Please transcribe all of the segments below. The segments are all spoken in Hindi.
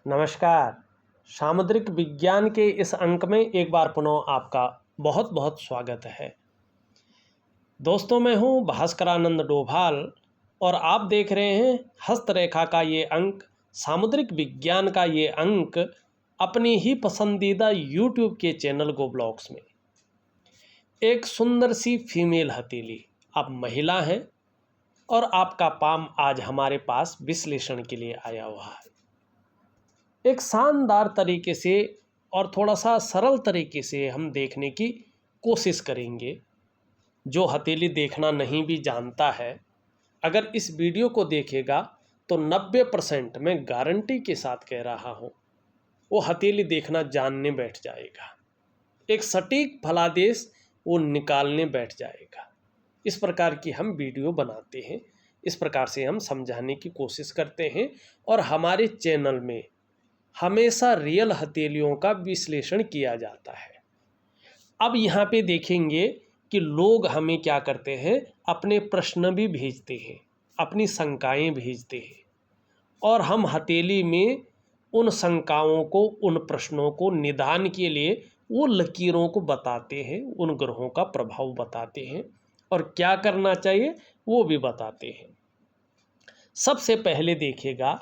नमस्कार। सामुद्रिक विज्ञान के इस अंक में एक बार पुनः आपका बहुत बहुत स्वागत है। दोस्तों, मैं हूं भास्करानंद डोभाल और आप देख रहे हैं हस्तरेखा का ये अंक, सामुद्रिक विज्ञान का ये अंक अपनी ही पसंदीदा यूट्यूब के चैनल गो ब्लॉग्स में। एक सुंदर सी फीमेल हथेली, आप महिला हैं और आपका पाम आज हमारे पास विश्लेषण के लिए आया हुआ है। एक शानदार तरीके से और थोड़ा सा सरल तरीके से हम देखने की कोशिश करेंगे। जो हथेली देखना नहीं भी जानता है, अगर इस वीडियो को देखेगा तो 90% मैं गारंटी के साथ कह रहा हूँ वो हथेली देखना जानने बैठ जाएगा। एक सटीक फलादेश वो निकालने बैठ जाएगा। इस प्रकार की हम वीडियो बनाते हैं, इस प्रकार से हम समझाने की कोशिश करते हैं और हमारे चैनल में हमेशा रियल हथेलियों का विश्लेषण किया जाता है। अब यहाँ पे देखेंगे कि लोग हमें क्या करते हैं, अपने प्रश्न भी भेजते हैं, अपनी शंकाएं भेजते हैं और हम हथेली में उन शंकाओं को, उन प्रश्नों को निदान के लिए वो लकीरों को बताते हैं, उन ग्रहों का प्रभाव बताते हैं और क्या करना चाहिए वो भी बताते हैं। सबसे पहले देखिएगा,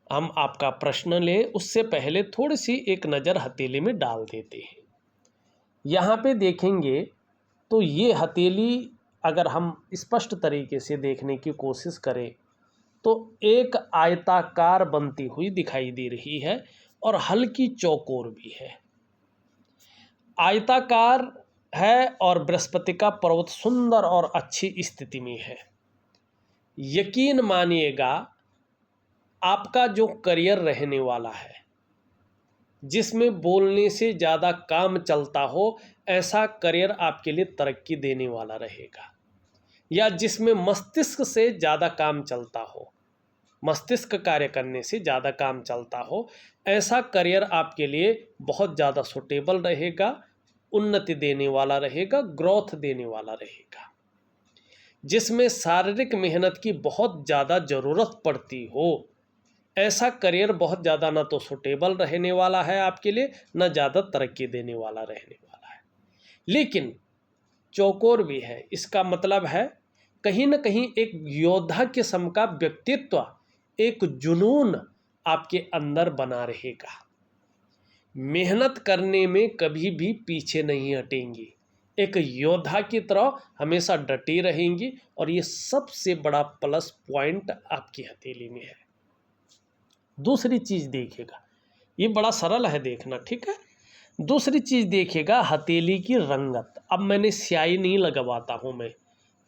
हम आपका प्रश्न लें उससे पहले थोड़ी सी एक नज़र हथेली में डाल देते हैं। यहाँ पे देखेंगे तो ये हथेली अगर हम स्पष्ट तरीके से देखने की कोशिश करें तो एक आयताकार बनती हुई दिखाई दे रही है और हल्की चौकोर भी है। आयताकार है और बृहस्पति का पर्वत सुंदर और अच्छी स्थिति में है। यकीन मानिएगा, आपका जो करियर रहने वाला है, जिसमें बोलने से ज़्यादा काम चलता हो, ऐसा करियर आपके लिए तरक्की देने वाला रहेगा। या जिसमें मस्तिष्क से ज़्यादा काम चलता हो, मस्तिष्क कार्य करने से ज़्यादा काम चलता हो, ऐसा करियर आपके लिए बहुत ज़्यादा सूटेबल रहेगा, उन्नति देने वाला रहेगा, ग्रोथ देने वाला रहेगा। जिसमें शारीरिक मेहनत की बहुत ज़्यादा ज़रूरत पड़ती हो, ऐसा करियर बहुत ज़्यादा ना तो सूटेबल रहने वाला है आपके लिए, ना ज़्यादा तरक्की देने वाला रहने वाला है। लेकिन चौकोर भी है, इसका मतलब है कहीं ना कहीं एक योद्धा किस्म का व्यक्तित्व, एक जुनून आपके अंदर बना रहेगा। मेहनत करने में कभी भी पीछे नहीं हटेंगी, एक योद्धा की तरह हमेशा डटी रहेंगी और ये सबसे बड़ा प्लस पॉइंट आपकी हथेली में है। दूसरी चीज़ देखिएगा, ये बड़ा सरल है देखना, ठीक है। दूसरी चीज़ देखिएगा, हथेली की रंगत। अब मैंने स्याही नहीं लगवाता हूँ, मैं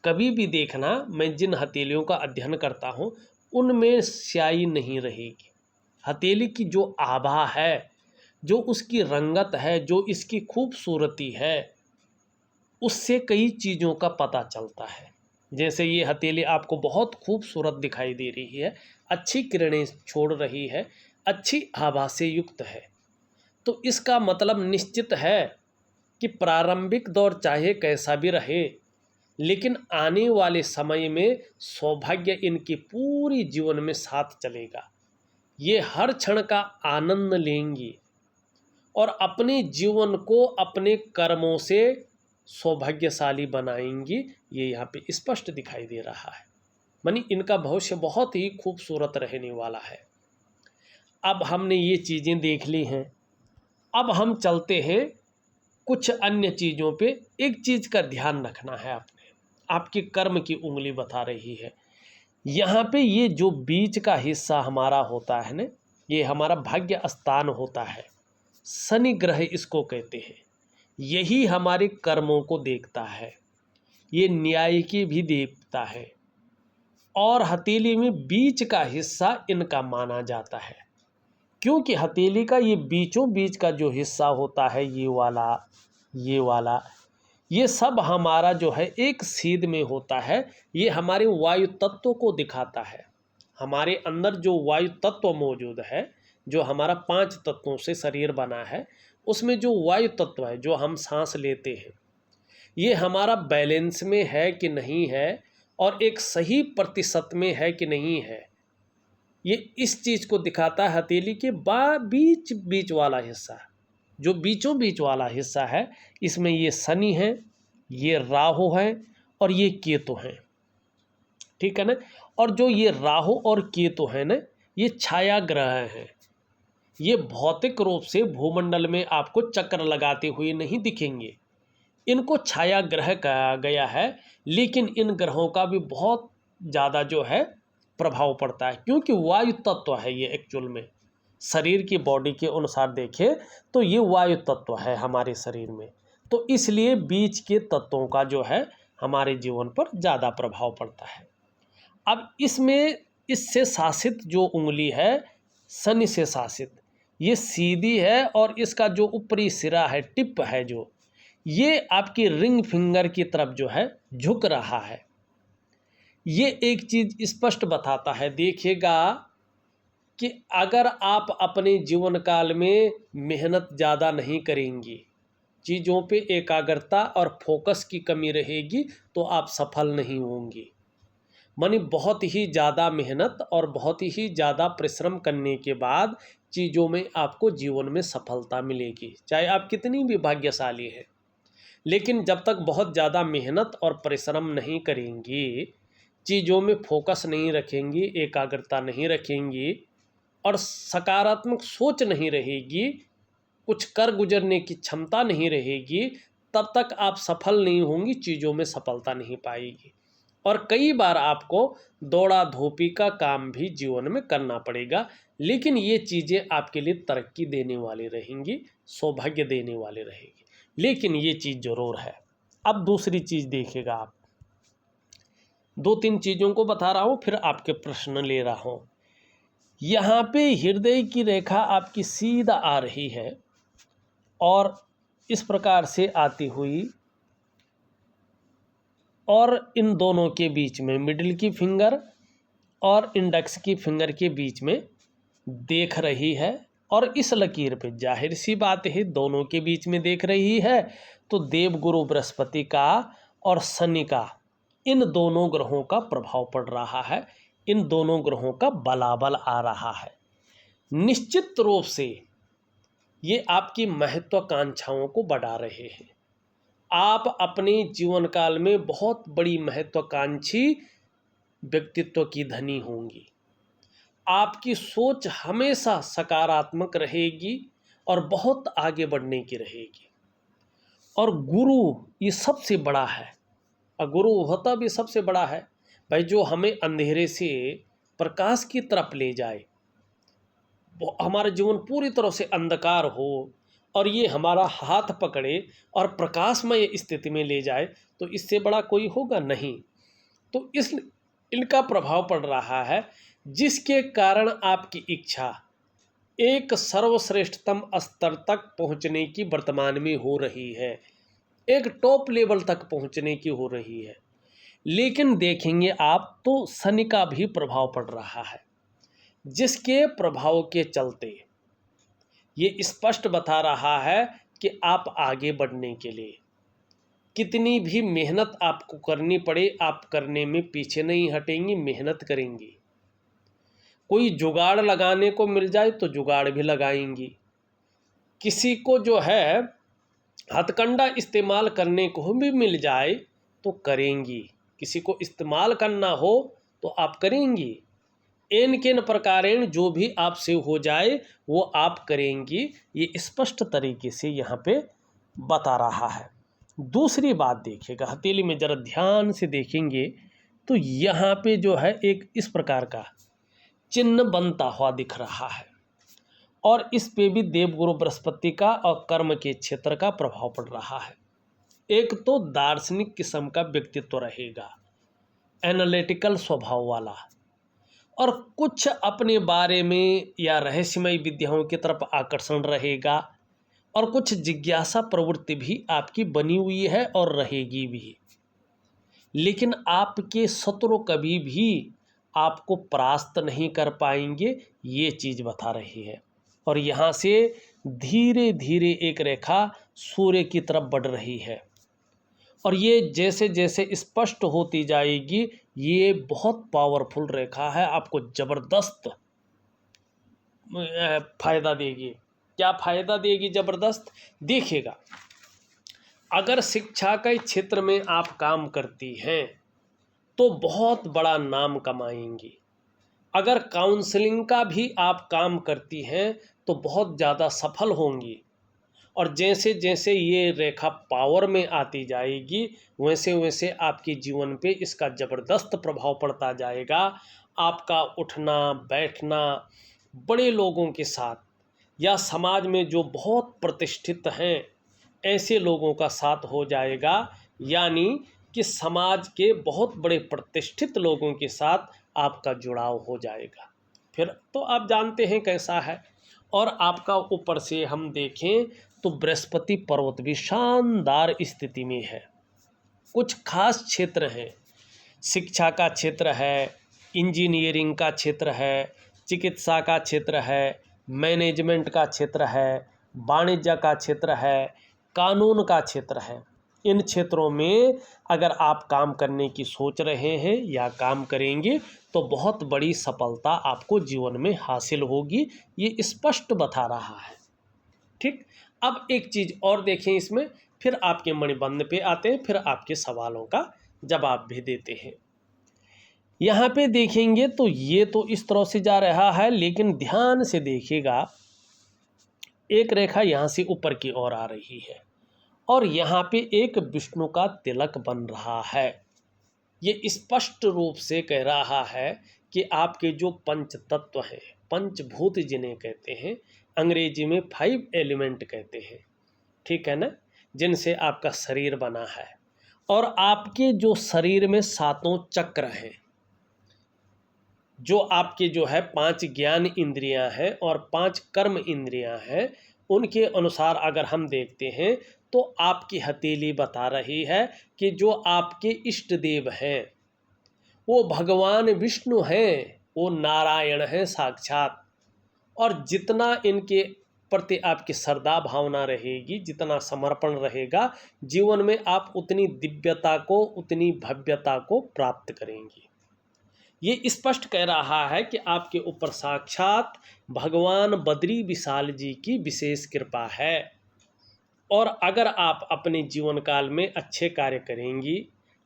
कभी भी देखना, मैं जिन हथेलियों का अध्ययन करता हूँ उनमें स्याही नहीं रहेगी। हथेली की जो आभा है, जो उसकी रंगत है, जो इसकी खूबसूरती है, उससे कई चीज़ों का पता चलता है। जैसे ये हथेली आपको बहुत खूबसूरत दिखाई दे रही है, अच्छी किरणें छोड़ रही है, अच्छी आभा से युक्त है, तो इसका मतलब निश्चित है कि प्रारंभिक दौर चाहे कैसा भी रहे, लेकिन आने वाले समय में सौभाग्य इनकी पूरी जीवन में साथ चलेगा। ये हर क्षण का आनंद लेंगी और अपने जीवन को अपने कर्मों से सौभाग्यशाली बनाएंगी। ये यहाँ पे स्पष्ट दिखाई दे रहा है, मानी इनका भविष्य बहुत ही खूबसूरत रहने वाला है। अब हमने ये चीज़ें देख ली हैं, अब हम चलते हैं कुछ अन्य चीज़ों पे। एक चीज़ का ध्यान रखना है आपने, आपके कर्म की उंगली बता रही है। यहाँ पे ये जो बीच का हिस्सा हमारा होता है ना, ये हमारा भाग्य स्थान होता है, शनि ग्रह इसको कहते हैं। यही हमारे कर्मों को देखता है, ये न्याय की भी देखता है और हथेली में बीच का हिस्सा इनका माना जाता है, क्योंकि हथेली का ये बीचों बीच का जो हिस्सा होता है, ये वाला, ये सब हमारा जो है एक सीध में होता है। ये हमारे वायु तत्व को दिखाता है। हमारे अंदर जो वायु तत्व मौजूद है, जो हमारा 5 तत्वों से शरीर बना है, उसमें जो वायु तत्व है, जो हम सांस लेते हैं, ये हमारा बैलेंस में है कि नहीं है और एक सही प्रतिशत में है कि नहीं है, ये इस चीज़ को दिखाता है हथेली के बीच बीच वाला हिस्सा, जो बीचों बीच वाला हिस्सा है, इसमें ये शनि है, ये राहु है और ये केतु हैं, ठीक है ना। और जो ये राहु और केतु है ना, ये छाया ग्रह हैं। ये भौतिक रूप से भूमंडल में आपको चक्कर लगाते हुए नहीं दिखेंगे, इनको छाया ग्रह कहा गया है। लेकिन इन ग्रहों का भी बहुत ज़्यादा जो है प्रभाव पड़ता है, क्योंकि वायु तत्व है ये एक्चुअल में। शरीर की बॉडी के अनुसार देखें तो ये वायु तत्व है हमारे शरीर में, तो इसलिए बीच के तत्वों का जो है हमारे जीवन पर ज़्यादा प्रभाव पड़ता है। अब इसमें इससे शासित जो उंगली है, शनि से शासित, ये सीधी है और इसका जो ऊपरी सिरा है, टिप है जो, ये आपकी रिंग फिंगर की तरफ जो है झुक रहा है। ये एक चीज़ स्पष्ट बताता है, देखिएगा कि अगर आप अपने जीवन काल में मेहनत ज़्यादा नहीं करेंगी, चीज़ों पे एकाग्रता और फोकस की कमी रहेगी, तो आप सफल नहीं होंगी। मानी बहुत ही ज़्यादा मेहनत और बहुत ही ज़्यादा परिश्रम करने के बाद चीज़ों में आपको जीवन में सफलता मिलेगी, चाहे आप कितनी भी भाग्यशाली हैं। लेकिन जब तक बहुत ज़्यादा मेहनत और परिश्रम नहीं करेंगी, चीज़ों में फोकस नहीं रखेंगी, एकाग्रता नहीं रखेंगी और सकारात्मक सोच नहीं रहेगी, कुछ कर गुजरने की क्षमता नहीं रहेगी, तब तक आप सफल नहीं होंगी, चीज़ों में सफलता नहीं पाएगी। और कई बार आपको दौड़ा धोपी का काम भी जीवन में करना पड़ेगा, लेकिन ये चीज़ें आपके लिए तरक्की देने वाली रहेंगी, सौभाग्य देने वाली रहेगी। लेकिन ये चीज़ ज़रूर है। अब दूसरी चीज़ देखिएगा आप, 2-3 चीज़ों को बता रहा हूँ, फिर आपके प्रश्न ले रहा हूँ। यहाँ पे हृदय की रेखा आपकी सीधा आ रही है और इस प्रकार से आती हुई, और इन दोनों के बीच में मिडिल की फिंगर और इंडेक्स की फिंगर के बीच में देख रही है। और इस लकीर पे जाहिर सी बात है दोनों के बीच में देख रही है, तो देवगुरु बृहस्पति का और शनि का, इन दोनों ग्रहों का प्रभाव पड़ रहा है, इन दोनों ग्रहों का बलाबल आ रहा है। निश्चित रूप से ये आपकी महत्वाकांक्षाओं को बढ़ा रहे हैं। आप अपने जीवन काल में बहुत बड़ी महत्वाकांक्षी व्यक्तित्व की धनी होंगी। आपकी सोच हमेशा सकारात्मक रहेगी और बहुत आगे बढ़ने की रहेगी। और गुरु ये सबसे बड़ा है, और गुरु होता भी सबसे बड़ा है भाई, जो हमें अंधेरे से प्रकाश की तरफ ले जाए। हमारा जीवन पूरी तरह से अंधकार हो और ये हमारा हाथ पकड़े और प्रकाशमय स्थिति में ले जाए, तो इससे बड़ा कोई होगा नहीं। तो इनका प्रभाव पड़ रहा है, जिसके कारण आपकी इच्छा एक सर्वश्रेष्ठतम स्तर तक पहुंचने की वर्तमान में हो रही है, एक टॉप लेवल तक पहुंचने की हो रही है। लेकिन देखेंगे आप तो शनि का भी प्रभाव पड़ रहा है, जिसके प्रभाव के चलते ये स्पष्ट बता रहा है कि आप आगे बढ़ने के लिए कितनी भी मेहनत आपको करनी पड़े, आप करने में पीछे नहीं हटेंगी, मेहनत करेंगी। कोई जुगाड़ लगाने को मिल जाए तो जुगाड़ भी लगाएंगी, किसी को जो है हथकंडा इस्तेमाल करने को भी मिल जाए तो करेंगी, किसी को इस्तेमाल करना हो तो आप करेंगी। एन केन प्रकारेण जो भी आपसे हो जाए वो आप करेंगी, ये स्पष्ट तरीके से यहाँ पे बता रहा है। दूसरी बात देखिएगा, हथेली में जरा ध्यान से देखेंगे तो यहाँ पे जो है एक इस प्रकार का चिन्ह बनता हुआ दिख रहा है, और इस पे भी देवगुरु बृहस्पति का और कर्म के क्षेत्र का प्रभाव पड़ रहा है। एक तो दार्शनिक किस्म का व्यक्तित्व रहेगा, एनालिटिकल स्वभाव वाला, और कुछ अपने बारे में या रहस्यमय विद्याओं की तरफ आकर्षण रहेगा, और कुछ जिज्ञासा प्रवृत्ति भी आपकी बनी हुई है और रहेगी भी। लेकिन आपके शत्रु कभी भी आपको परास्त नहीं कर पाएंगे, ये चीज़ बता रही है। और यहाँ से धीरे धीरे एक रेखा सूर्य की तरफ बढ़ रही है, और ये जैसे जैसे स्पष्ट होती जाएगी, ये बहुत पावरफुल रेखा है, आपको ज़बरदस्त फायदा देगी। क्या फायदा देगी? ज़बरदस्त। देखिएगा, अगर शिक्षा के क्षेत्र में आप काम करती हैं तो बहुत बड़ा नाम कमाएंगी। अगर काउंसलिंग का भी आप काम करती हैं तो बहुत ज़्यादा सफल होंगी। और जैसे जैसे ये रेखा पावर में आती जाएगी वैसे वैसे आपके जीवन पे इसका ज़बरदस्त प्रभाव पड़ता जाएगा। आपका उठना बैठना बड़े लोगों के साथ या समाज में जो बहुत प्रतिष्ठित हैं ऐसे लोगों का साथ हो जाएगा, यानी कि समाज के बहुत बड़े प्रतिष्ठित लोगों के साथ आपका जुड़ाव हो जाएगा। फिर तो आप जानते हैं कैसा है। और आपका ऊपर से हम देखें तो बृहस्पति पर्वत भी शानदार स्थिति में है। कुछ खास क्षेत्र हैं, शिक्षा का क्षेत्र है, इंजीनियरिंग का क्षेत्र है, चिकित्सा का क्षेत्र है, मैनेजमेंट का क्षेत्र है, वाणिज्य का क्षेत्र है, कानून का क्षेत्र है। इन क्षेत्रों में अगर आप काम करने की सोच रहे हैं या काम करेंगे तो बहुत बड़ी सफलता आपको जीवन में हासिल होगी, ये स्पष्ट बता रहा है। ठीक, अब एक चीज़ और देखें इसमें, फिर आपके मणिबंध पे आते हैं, फिर आपके सवालों का जवाब भी देते हैं। यहाँ पे देखेंगे तो ये तो इस तरह से जा रहा है, लेकिन ध्यान से देखिएगा, एक रेखा यहाँ से ऊपर की ओर आ रही है और यहाँ पे एक विष्णु का तिलक बन रहा है। ये स्पष्ट रूप से कह रहा है कि आपके जो पंच तत्व हैं, पंचभूत जिन्हें कहते हैं, अंग्रेजी में 5 एलिमेंट कहते हैं, ठीक है ना, जिनसे आपका शरीर बना है। और आपके जो शरीर में 7 चक्र हैं, जो आपके जो है 5 ज्ञान इंद्रियां हैं और 5 कर्म इंद्रियां हैं, उनके अनुसार अगर हम देखते हैं तो आपकी हथेली बता रही है कि जो आपके इष्ट देव हैं वो भगवान विष्णु हैं, वो नारायण हैं साक्षात। और जितना इनके प्रति आपकी श्रद्धा भावना रहेगी, जितना समर्पण रहेगा, जीवन में आप उतनी दिव्यता को, उतनी भव्यता को प्राप्त करेंगी। ये स्पष्ट कह रहा है कि आपके ऊपर साक्षात भगवान बद्री विशाल जी की विशेष कृपा है। और अगर आप अपने जीवन काल में अच्छे कार्य करेंगी,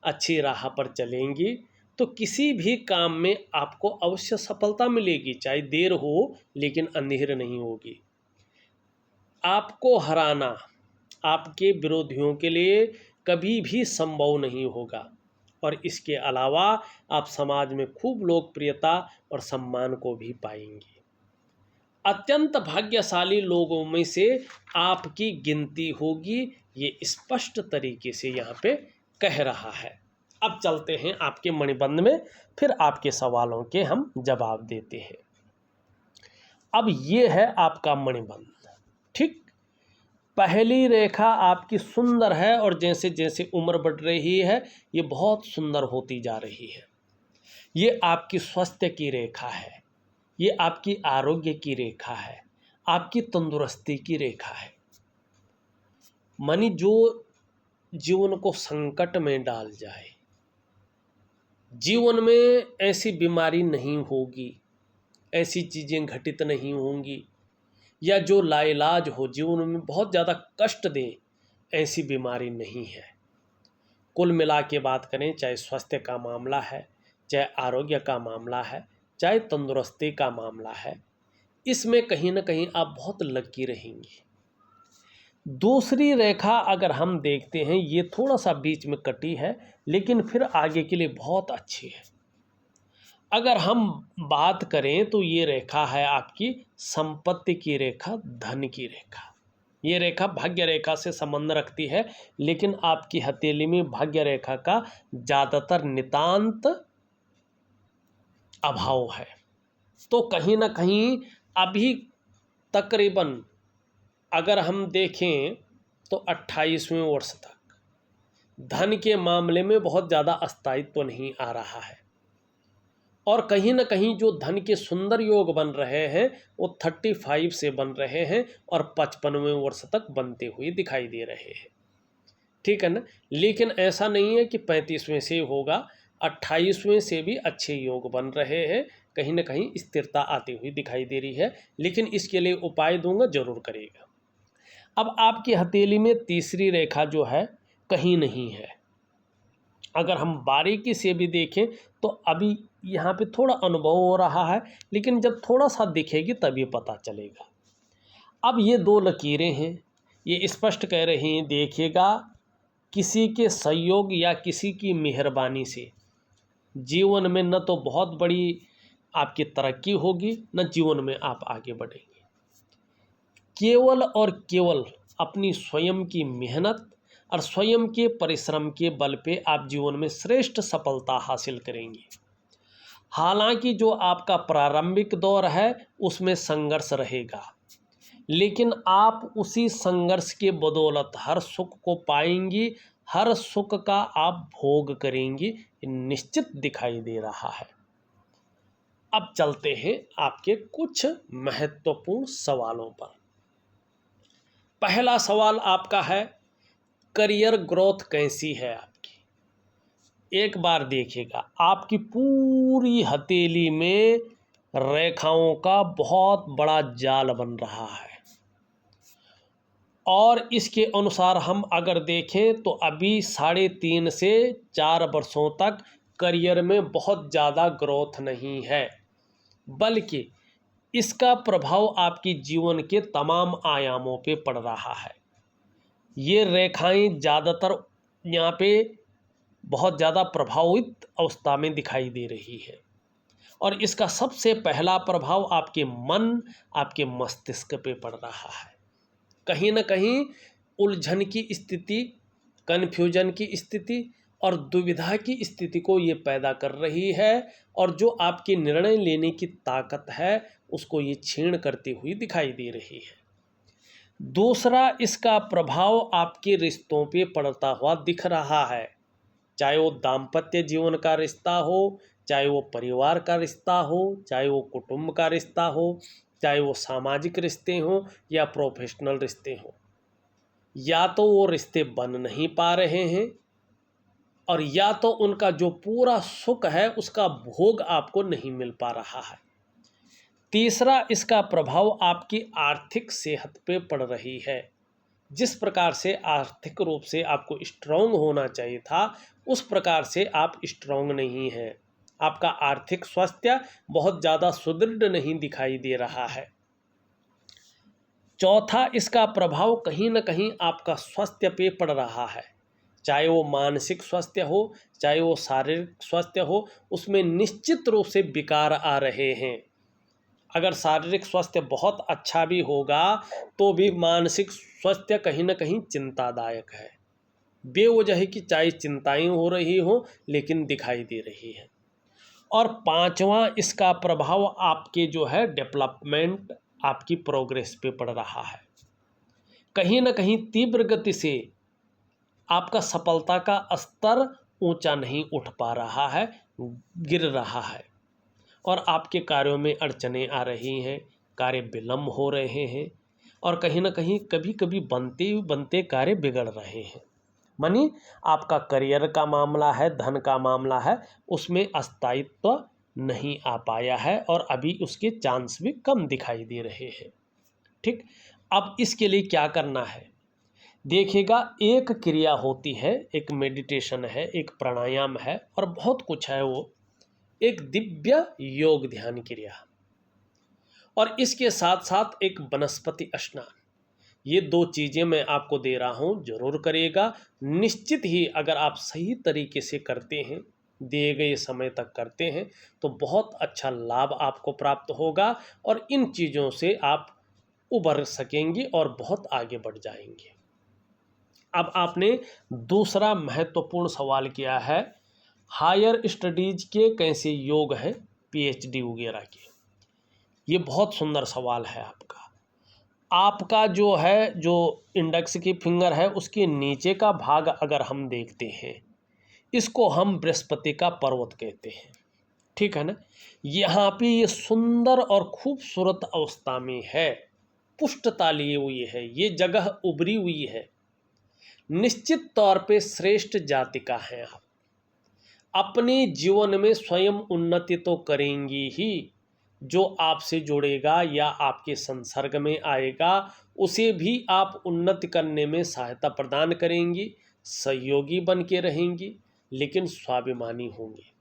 अच्छी राह पर चलेंगी, तो किसी भी काम में आपको अवश्य सफलता मिलेगी, चाहे देर हो लेकिन अंधेर नहीं होगी। आपको हराना आपके विरोधियों के लिए कभी भी संभव नहीं होगा। और इसके अलावा आप समाज में खूब लोकप्रियता और सम्मान को भी पाएंगे। अत्यंत भाग्यशाली लोगों में से आपकी गिनती होगी, ये स्पष्ट तरीके से यहाँ पे कह रहा है। अब चलते हैं आपके मणिबंध में, फिर आपके सवालों के हम जवाब देते हैं। अब ये है आपका मणिबंध। ठीक, पहली रेखा आपकी सुंदर है और जैसे जैसे उम्र बढ़ रही है ये बहुत सुंदर होती जा रही है। ये आपकी स्वास्थ्य की रेखा है, ये आपकी आरोग्य की रेखा है, आपकी तंदुरुस्ती की रेखा है। मानी जो जीवन को संकट में डाल जाए, जीवन में ऐसी बीमारी नहीं होगी, ऐसी चीज़ें घटित नहीं होंगी, या जो लाइलाज हो, जीवन में बहुत ज़्यादा कष्ट दे, ऐसी बीमारी नहीं है। कुल मिला के बात करें, चाहे स्वास्थ्य का मामला है, चाहे आरोग्य का मामला है, चाहे तंदुरुस्ती का मामला है, इसमें कहीं ना कहीं आप बहुत लकी रहेंगे। दूसरी रेखा अगर हम देखते हैं, ये थोड़ा सा बीच में कटी है लेकिन फिर आगे के लिए बहुत अच्छी है। अगर हम बात करें तो ये रेखा है आपकी संपत्ति की रेखा, धन की रेखा। ये रेखा भाग्य रेखा से संबंध रखती है, लेकिन आपकी हथेली में भाग्य रेखा का ज़्यादातर नितांत अभाव है। तो कहीं ना कहीं अभी तकरीबन अगर हम देखें तो 28वें वर्ष तक धन के मामले में बहुत ज़्यादा अस्थायित्व नहीं आ रहा है। और कहीं ना कहीं जो धन के सुंदर योग बन रहे हैं वो 35 से बन रहे हैं और 55वें वर्ष तक बनते हुए दिखाई दे रहे हैं, ठीक है ना। लेकिन ऐसा नहीं है कि 35वें से होगा, 28वें से भी अच्छे योग बन रहे हैं। कहीं ना कहीं स्थिरता आती हुई दिखाई दे रही है, लेकिन इसके लिए उपाय दूंगा, जरूर करिएगा। अब आपकी हथेली में तीसरी रेखा जो है कहीं नहीं है। अगर हम बारीकी से भी देखें तो अभी यहाँ पे थोड़ा अनुभव हो रहा है, लेकिन जब थोड़ा सा दिखेगी तभी पता चलेगा। अब ये दो लकीरें हैं, ये स्पष्ट कह रही हैं, देखिएगा किसी के सहयोग या किसी की मेहरबानी से जीवन में न तो बहुत बड़ी आपकी तरक्की होगी, न जीवन में आप आगे बढ़ेंगे। केवल और केवल अपनी स्वयं की मेहनत और स्वयं के परिश्रम के बल पे आप जीवन में श्रेष्ठ सफलता हासिल करेंगे। हालांकि जो आपका प्रारंभिक दौर है उसमें संघर्ष रहेगा, लेकिन आप उसी संघर्ष के बदौलत हर सुख को पाएंगी, हर सुख का आप भोग करेंगी, निश्चित दिखाई दे रहा है। अब चलते हैं आपके कुछ महत्वपूर्ण सवालों पर। पहला सवाल आपका है, करियर ग्रोथ कैसी है आपकी। एक बार देखिएगा, आपकी पूरी हथेली में रेखाओं का बहुत बड़ा जाल बन रहा है, और इसके अनुसार हम अगर देखें तो अभी 3.5 से 4 वर्षों तक करियर में बहुत ज़्यादा ग्रोथ नहीं है, बल्कि इसका प्रभाव आपकी जीवन के तमाम आयामों पे पड़ रहा है। ये रेखाएं ज़्यादातर यहाँ पे बहुत ज़्यादा प्रभावित अवस्था में दिखाई दे रही है, और इसका सबसे पहला प्रभाव आपके मन, आपके मस्तिष्क पे पड़ रहा है। कहीं ना कहीं उलझन की स्थिति, कन्फ्यूजन की स्थिति और दुविधा की स्थिति को ये पैदा कर रही है, और जो आपकी निर्णय लेने की ताकत है उसको ये छीण करती हुई दिखाई दे रही है। दूसरा, इसका प्रभाव आपके रिश्तों पे पड़ता हुआ दिख रहा है, चाहे वो दाम्पत्य जीवन का रिश्ता हो, चाहे वो परिवार का रिश्ता हो, चाहे वो कुटुंब का रिश्ता हो, चाहे वो सामाजिक रिश्ते हों या प्रोफेशनल रिश्ते हों। या तो वो रिश्ते बन नहीं पा रहे हैं, और या तो उनका जो पूरा सुख है उसका भोग आपको नहीं मिल पा रहा है। तीसरा, इसका प्रभाव आपकी आर्थिक सेहत पे पड़ रही है। जिस प्रकार से आर्थिक रूप से आपको स्ट्रांग होना चाहिए था, उस प्रकार से आप स्ट्रांग नहीं हैं। आपका आर्थिक स्वास्थ्य बहुत ज़्यादा सुदृढ़ नहीं दिखाई दे रहा है। चौथा, इसका प्रभाव कहीं ना कहीं आपका स्वास्थ्य पे पड़ रहा है, चाहे वो मानसिक स्वास्थ्य हो, चाहे वो शारीरिक स्वास्थ्य हो, उसमें निश्चित रूप से विकार आ रहे हैं। अगर शारीरिक स्वास्थ्य बहुत अच्छा भी होगा तो भी मानसिक स्वास्थ्य कहीं ना कहीं चिंतादायक है। बेवजह की चाहे चिंताएं हो रही हो, लेकिन दिखाई दे रही है। और पांचवा, इसका प्रभाव आपके जो है डेवलपमेंट, आपकी प्रोग्रेस पे पड़ रहा है। कहीं ना कहीं तीव्र गति से आपका सफलता का स्तर ऊंचा नहीं उठ पा रहा है, गिर रहा है, और आपके कार्यों में अड़चनें आ रही हैं, कार्य विलम्ब हो रहे हैं, और कहीं ना कहीं कभी कभी बनते बनते कार्य बिगड़ रहे हैं। मानी आपका करियर का मामला है, धन का मामला है, उसमें स्थायित्व नहीं आ पाया है, और अभी उसके चांस भी कम दिखाई दे रहे हैं। ठीक, अब इसके लिए क्या करना है, देखिएगा, एक क्रिया होती है, एक मेडिटेशन है, एक प्राणायाम है, और बहुत कुछ है। वो एक दिव्य योग ध्यान क्रिया, और इसके साथ साथ एक वनस्पति स्नान। ये 2 चीज़ें मैं आपको दे रहा हूँ, जरूर करिएगा। निश्चित ही अगर आप सही तरीके से करते हैं, दिए गए समय तक करते हैं, तो बहुत अच्छा लाभ आपको प्राप्त होगा, और इन चीज़ों से आप उबर सकेंगे और बहुत आगे बढ़ जाएंगे। अब आपने दूसरा महत्वपूर्ण सवाल किया है, हायर स्टडीज के कैसे योग हैं, पीएचडी वगैरह के। ये बहुत सुंदर सवाल है आपका। आपका जो है, जो इंडेक्स की फिंगर है, उसके नीचे का भाग अगर हम देखते हैं, इसको हम बृहस्पति का पर्वत कहते हैं। ठीक है ना। यहाँ पे ये सुंदर और खूबसूरत अवस्था में है, पुष्टता लिए हुई है, ये जगह उभरी हुई है। निश्चित तौर पे श्रेष्ठ जाति का हैं आप। अपने जीवन में स्वयं उन्नति तो करेंगी ही, जो आपसे जुड़ेगा या आपके संसर्ग में आएगा उसे भी आप उन्नति करने में सहायता प्रदान करेंगी, सहयोगी बन के रहेंगी, लेकिन स्वाभिमानी होंगे।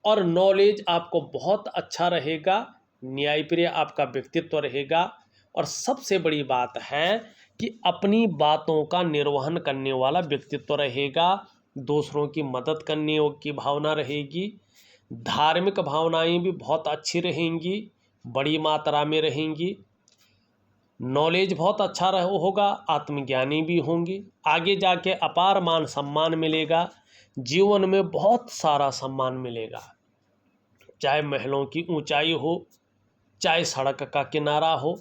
और नॉलेज आपको बहुत अच्छा रहेगा, न्यायप्रिय आपका व्यक्तित्व रहेगा। और सबसे बड़ी बात है कि अपनी बातों का निर्वहन करने वाला व्यक्तित्व रहेगा, दूसरों की मदद करने की भावना रहेगी, धार्मिक भावनाएं भी बहुत अच्छी रहेंगी, बड़ी मात्रा में रहेंगी, नॉलेज बहुत अच्छा होगा, आत्मज्ञानी भी होंगी, आगे जाके अपार मान सम्मान मिलेगा, जीवन में बहुत सारा सम्मान मिलेगा, चाहे महलों की ऊंचाई हो, चाहे सड़क का किनारा हो,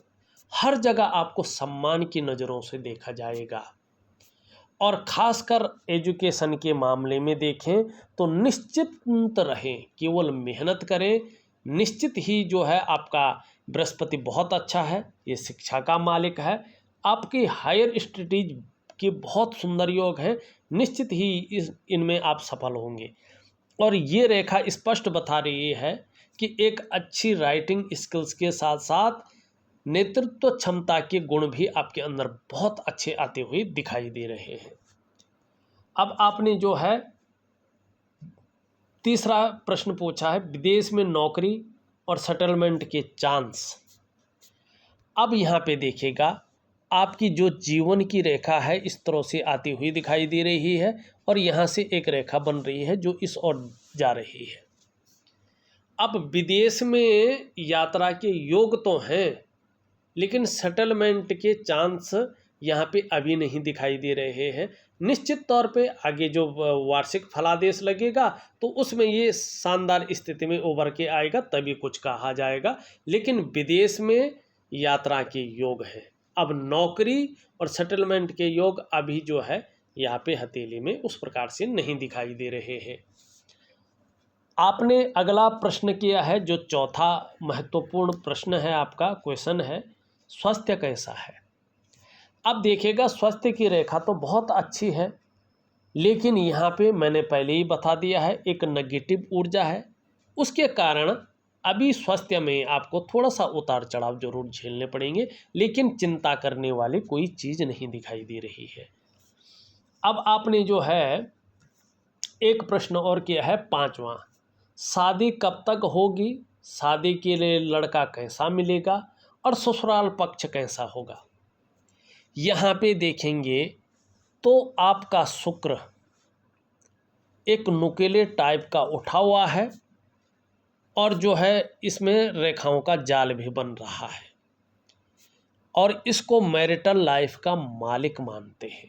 हर जगह आपको सम्मान की नज़रों से देखा जाएगा। और ख़ासकर एजुकेशन के मामले में देखें तो निश्चिंत रहें, केवल मेहनत करें, निश्चित ही जो है आपका बृहस्पति बहुत अच्छा है, ये शिक्षा का मालिक है, आपकी हायर स्टडीज के बहुत सुंदर योग हैं, निश्चित ही इनमें आप सफल होंगे। और ये रेखा स्पष्ट बता रही है कि एक अच्छी राइटिंग स्किल्स के साथ साथ नेतृत्व क्षमता के गुण भी आपके अंदर बहुत अच्छे आते हुए दिखाई दे रहे हैं। अब आपने जो है तीसरा प्रश्न पूछा है, विदेश में नौकरी और सेटलमेंट के चांस। अब यहाँ पे देखिएगा, आपकी जो जीवन की रेखा है इस तरह से आती हुई दिखाई दे रही है और यहाँ से एक रेखा बन रही है जो इस ओर जा रही है। अब विदेश में यात्रा के योग तो हैं, लेकिन सेटलमेंट के चांस यहाँ पे अभी नहीं दिखाई दे रहे हैं। निश्चित तौर पे आगे जो वार्षिक फलादेश लगेगा तो उसमें ये शानदार स्थिति में उभर के आएगा, तभी कुछ कहा जाएगा, लेकिन विदेश में यात्रा के योग हैं। अब नौकरी और सेटलमेंट के योग अभी जो है यहाँ पे हथेली में उस प्रकार से नहीं दिखाई दे रहे हैं। आपने अगला प्रश्न किया है, जो चौथा महत्वपूर्ण प्रश्न है, आपका क्वेश्चन है, स्वास्थ्य कैसा है। अब देखिएगा, स्वास्थ्य की रेखा तो बहुत अच्छी है, लेकिन यहाँ पे मैंने पहले ही बता दिया है एक नेगेटिव ऊर्जा है, उसके कारण अभी स्वास्थ्य में आपको थोड़ा सा उतार चढ़ाव जरूर झेलने पड़ेंगे, लेकिन चिंता करने वाली कोई चीज़ नहीं दिखाई दे रही है। अब आपने जो है एक प्रश्न और किया है, पांचवा, शादी कब तक होगी, शादी के लिए लड़का कैसा मिलेगा और ससुराल पक्ष कैसा होगा। यहाँ पे देखेंगे तो आपका शुक्र एक नुकीले टाइप का उठा हुआ है और जो है इसमें रेखाओं का जाल भी बन रहा है और इसको मैरिटल लाइफ का मालिक मानते हैं।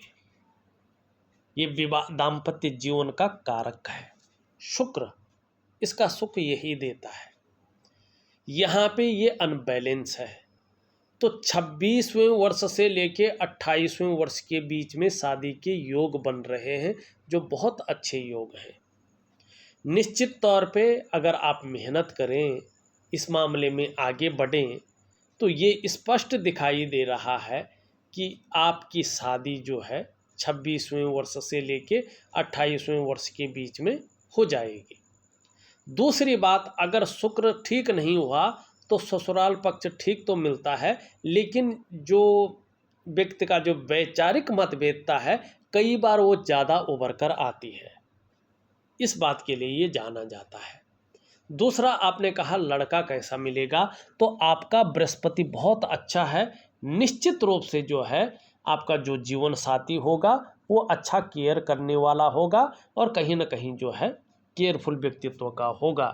ये विवाह दाम्पत्य जीवन का कारक है शुक्र, इसका सुख यही देता है। यहाँ पे ये अनबैलेंस है, तो 26वें वर्ष से लेके 28वें वर्ष के बीच में शादी के योग बन रहे हैं, जो बहुत अच्छे योग हैं। निश्चित तौर पे अगर आप मेहनत करें, इस मामले में आगे बढ़ें, तो ये स्पष्ट दिखाई दे रहा है कि आपकी शादी जो है 26वें वर्ष से लेके 28वें वर्ष के बीच में हो जाएगी। दूसरी बात, अगर शुक्र ठीक नहीं हुआ तो ससुराल पक्ष ठीक तो मिलता है, लेकिन जो व्यक्ति का जो वैचारिक मतभेदता है कई बार वो ज़्यादा उभर कर आती है, इस बात के लिए ये जाना जाता है। दूसरा, आपने कहा लड़का कैसा मिलेगा, तो आपका बृहस्पति बहुत अच्छा है, निश्चित रूप से जो है आपका जो जीवन साथी होगा वो अच्छा केयर करने वाला होगा और कहीं ना कहीं जो है केयरफुल व्यक्तित्व का होगा।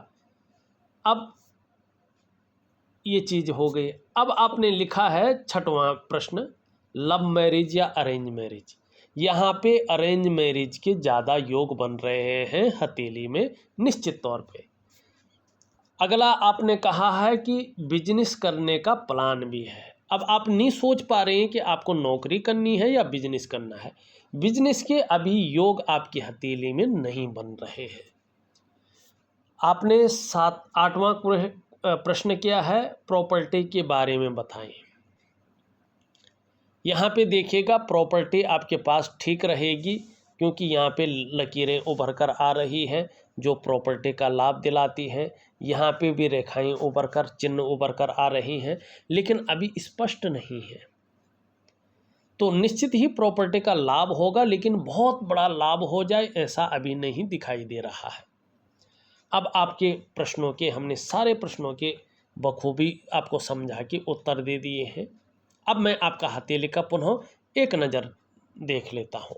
अब ये चीज़ हो गई। अब आपने लिखा है छठवां प्रश्न, लव मैरिज या अरेंज मैरिज। यहाँ पे अरेंज मैरिज के ज़्यादा योग बन रहे हैं हथेली में, निश्चित तौर पे। अगला आपने कहा है कि बिजनेस करने का प्लान भी है। अब आप नहीं सोच पा रहे हैं कि आपको नौकरी करनी है या बिजनेस करना है। बिजनेस के अभी योग आपकी हथेली में नहीं बन रहे हैं। आपने आठवां प्रश्न किया है, प्रॉपर्टी के बारे में बताएं। यहाँ पे देखिएगा, प्रॉपर्टी आपके पास ठीक रहेगी, क्योंकि यहाँ पे लकीरें उभर कर आ रही हैं जो प्रॉपर्टी का लाभ दिलाती हैं। यहाँ पे भी रेखाएं उभर कर, चिन्ह उभर कर आ रही हैं, लेकिन अभी स्पष्ट नहीं है। तो निश्चित ही प्रॉपर्टी का लाभ होगा, लेकिन बहुत बड़ा लाभ हो जाए ऐसा अभी नहीं दिखाई दे रहा है। अब आपके प्रश्नों के, हमने सारे प्रश्नों के बखूबी आपको समझा के उत्तर दे दिए हैं। अब मैं आपका हथेली का पुनः एक नज़र देख लेता हूँ।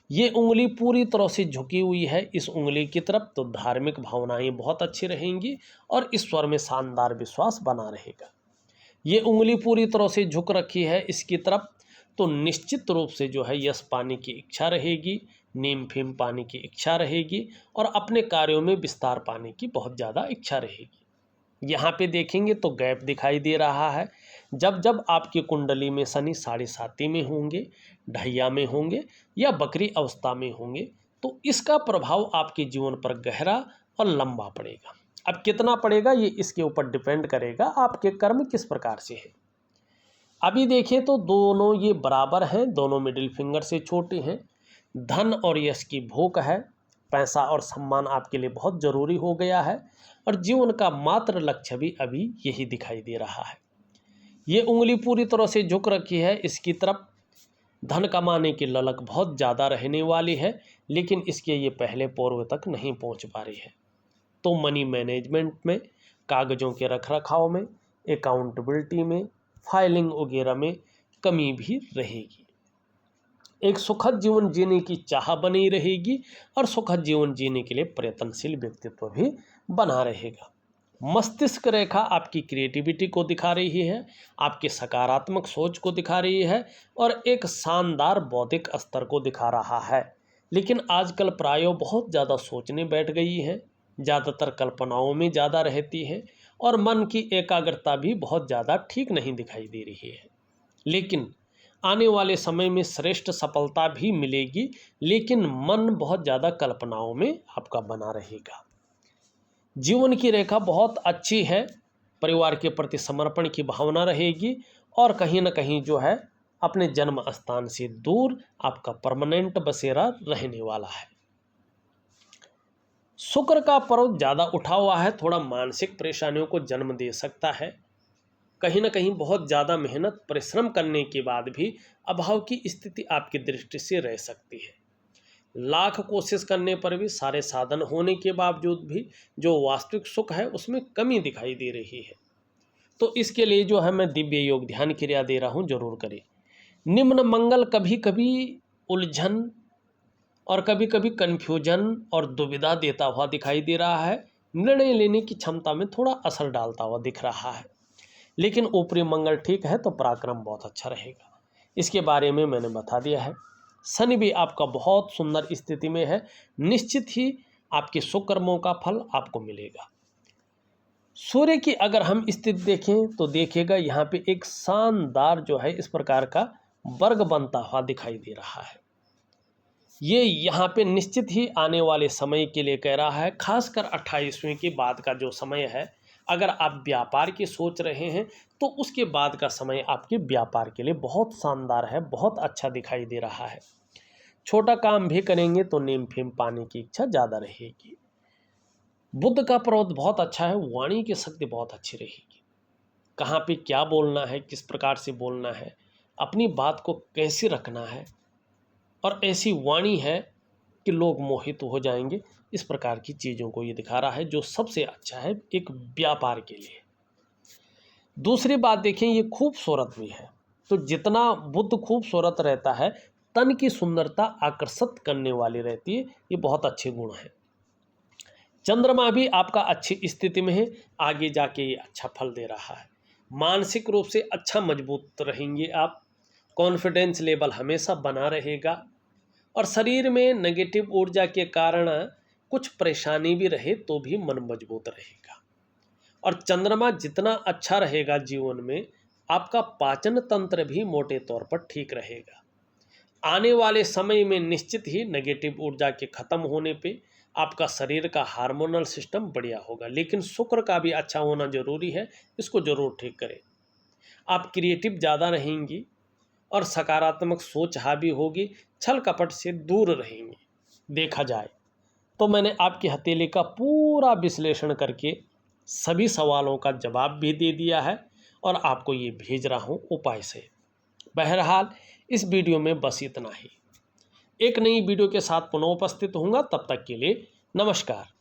ये उंगली पूरी तरह से झुकी हुई है इस उंगली की तरफ, तो धार्मिक भावनाएं बहुत अच्छी रहेंगी और ईश्वर में शानदार विश्वास बना रहेगा। ये उंगली पूरी तरह से झुक रखी है इसकी तरफ, तो निश्चित रूप से जो है यश पाने की इच्छा रहेगी, नीम फीम पाने की इच्छा रहेगी और अपने कार्यों में विस्तार पाने की बहुत ज़्यादा इच्छा रहेगी। यहाँ पे देखेंगे तो गैप दिखाई दे रहा है। जब जब आपकी कुंडली में शनि 7.5 में होंगे, ढैया में होंगे या बकरी अवस्था में होंगे, तो इसका प्रभाव आपके जीवन पर गहरा और लंबा पड़ेगा। अब कितना पड़ेगा ये इसके ऊपर डिपेंड करेगा आपके कर्म किस प्रकार से है। अभी देखिए तो दोनों ये बराबर हैं, दोनों मिडिल फिंगर से छोटे हैं। धन और यश की भूख है, पैसा और सम्मान आपके लिए बहुत ज़रूरी हो गया है और जीवन का मात्र लक्ष्य भी अभी यही दिखाई दे रहा है। ये उंगली पूरी तरह से झुक रखी है इसकी तरफ। धन कमाने की ललक बहुत ज़्यादा रहने वाली है, लेकिन इसके ये पहले पूर्व तक नहीं पहुंच पा रही है। तो मनी मैनेजमेंट में, कागज़ों के रखरखाव में, अकाउंटेबिलिटी में, फाइलिंग वगैरह में कमी भी रहेगी। एक सुखद जीवन जीने की चाह बनी रहेगी और सुखद जीवन जीने के लिए प्रयत्नशील व्यक्तित्व भी बना रहेगा। मस्तिष्क रेखा आपकी क्रिएटिविटी को दिखा रही है, आपके सकारात्मक सोच को दिखा रही है और एक शानदार बौद्धिक स्तर को दिखा रहा है। लेकिन आजकल प्रायों बहुत ज़्यादा सोचने बैठ गई हैं, ज़्यादातर कल्पनाओं में ज़्यादा रहती है और मन की एकाग्रता भी बहुत ज़्यादा ठीक नहीं दिखाई दे रही है। लेकिन आने वाले समय में श्रेष्ठ सफलता भी मिलेगी, लेकिन मन बहुत ज़्यादा कल्पनाओं में आपका बना रहेगा। जीवन की रेखा बहुत अच्छी है, परिवार के प्रति समर्पण की भावना रहेगी और कहीं ना कहीं जो है अपने जन्म स्थान से दूर आपका परमानेंट बसेरा रहने वाला है। शुक्र का पर्व ज़्यादा उठा हुआ है, थोड़ा मानसिक परेशानियों को जन्म दे सकता है। कहीं ना कहीं बहुत ज़्यादा मेहनत परिश्रम करने के बाद भी अभाव की स्थिति आपकी दृष्टि से रह सकती है। लाख कोशिश करने पर भी, सारे साधन होने के बावजूद भी जो वास्तविक सुख है उसमें कमी दिखाई दे रही है। तो इसके लिए जो है मैं दिव्य योग ध्यान क्रिया दे रहा हूँ, जरूर करें। निम्न मंगल कभी कभी उलझन और कभी कभी कन्फ्यूजन और दुविधा देता हुआ दिखाई दे रहा है। निर्णय लेने की क्षमता में थोड़ा असर डालता हुआ दिख रहा है, लेकिन ऊपरी मंगल ठीक है तो पराक्रम बहुत अच्छा रहेगा। इसके बारे में मैंने बता दिया है। शनि भी आपका बहुत सुंदर स्थिति में है, निश्चित ही आपके सुकर्मों का फल आपको मिलेगा। सूर्य की अगर हम स्थिति देखें तो देखिएगा यहाँ पे एक शानदार जो है इस प्रकार का वर्ग बनता हुआ दिखाई दे रहा है। ये यहाँ पे निश्चित ही आने वाले समय के लिए कह रहा है, खासकर 28वें के बाद का जो समय है, अगर आप व्यापार की सोच रहे हैं तो उसके बाद का समय आपके व्यापार के लिए बहुत शानदार है, बहुत अच्छा दिखाई दे रहा है। छोटा काम भी करेंगे तो नीम फीम पाने की इच्छा ज़्यादा रहेगी। बुध का पर्वत बहुत अच्छा है, वाणी की शक्ति बहुत अच्छी रहेगी। कहाँ पे क्या बोलना है, किस प्रकार से बोलना है, अपनी बात को कैसे रखना है, और ऐसी वाणी है कि लोग मोहित हो जाएंगे। इस प्रकार की चीज़ों को ये दिखा रहा है, जो सबसे अच्छा है एक व्यापार के लिए। दूसरी बात देखें, ये खूबसूरत भी है, तो जितना बुद्ध खूबसूरत रहता है, तन की सुंदरता आकर्षित करने वाली रहती है, ये बहुत अच्छे गुण हैं। चंद्रमा भी आपका अच्छी स्थिति में है, आगे जाके ये अच्छा फल दे रहा है। मानसिक रूप से अच्छा मजबूत रहेंगे आप, कॉन्फिडेंस लेवल हमेशा बना रहेगा और शरीर में नेगेटिव ऊर्जा के कारण कुछ परेशानी भी रहे तो भी मन मजबूत रहेगा। और चंद्रमा जितना अच्छा रहेगा जीवन में, आपका पाचन तंत्र भी मोटे तौर पर ठीक रहेगा। आने वाले समय में निश्चित ही नेगेटिव ऊर्जा के खत्म होने पे आपका शरीर का हार्मोनल सिस्टम बढ़िया होगा, लेकिन शुक्र का भी अच्छा होना जरूरी है, इसको जरूर ठीक करें। आप क्रिएटिव ज़्यादा रहेंगी और सकारात्मक सोच हावी होगी, छल कपट से दूर रहेंगे। देखा जाए तो मैंने आपकी हथेली का पूरा विश्लेषण करके सभी सवालों का जवाब भी दे दिया है और आपको ये भेज रहा हूँ उपाय से। बहरहाल इस वीडियो में बस इतना ही। एक नई वीडियो के साथ पुनः उपस्थित होऊंगा, तब तक के लिए नमस्कार।